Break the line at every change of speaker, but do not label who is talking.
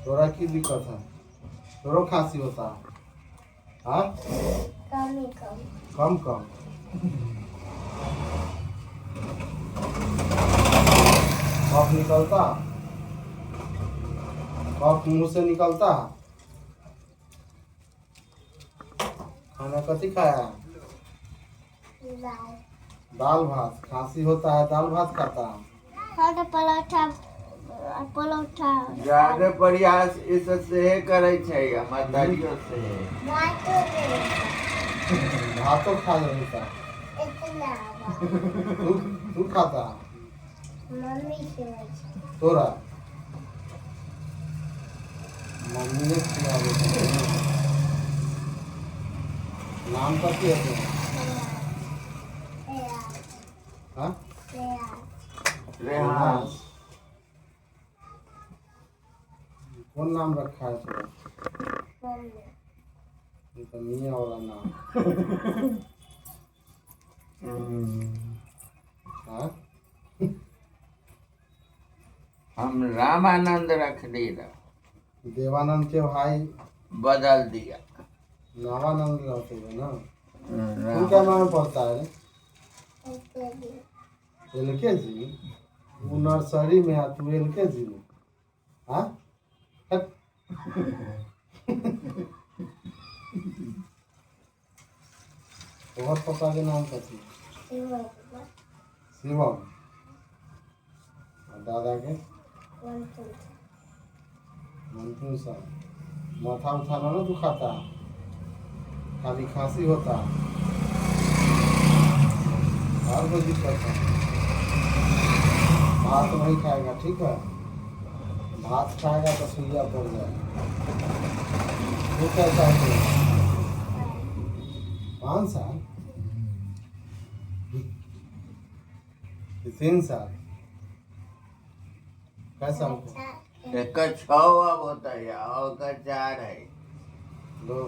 तोरा की दिक्कत है? तोरो खांसी होता है? हाँ,
कम ही कम।
कम कम। कफ निकलता? कफ मुंह से निकलता? खाना कथी खाया?
दाल।
दाल भात। खांसी होता है दाल भात खाता है?
हाँ तो परोठा परोठा
ज्यादा प्रयास इस से करे छै मातारियो से
भातो दे
भातो खा लेता?
इतना
तू तू खाता?
मम्मी से
तोरा मम्मी ने खिलावे था। नाम कथी है तेरा? हाँ?
रेहान
कौन नाम रखा है तेरा?
मम्मी
ये तो मियाँ वाला नाम। हाँ?
हम रामानंद रख दी
देवानंद के भाई
बदल दिया
नवानंद रहते हैं ना? तू क्या नाम पढ़ता है? LKG? वो नर्सरी में है, तू LKG में? हाँ? हट। तोहर पापा के नाम कथी है? शिवम। और दादा के? मंटू साहब। माथा उठाना ना दुखाता? खाली खांसी होता? और कोई दिक्कत है? भात नहीं खाएगा, ठीक है? भात खाएगा तो सुइया पड़ जाएगा। तू कैसा है? 5 साल? 3 साल? कैसा हमको?
एक 6 अब होता है और का 4 है
दो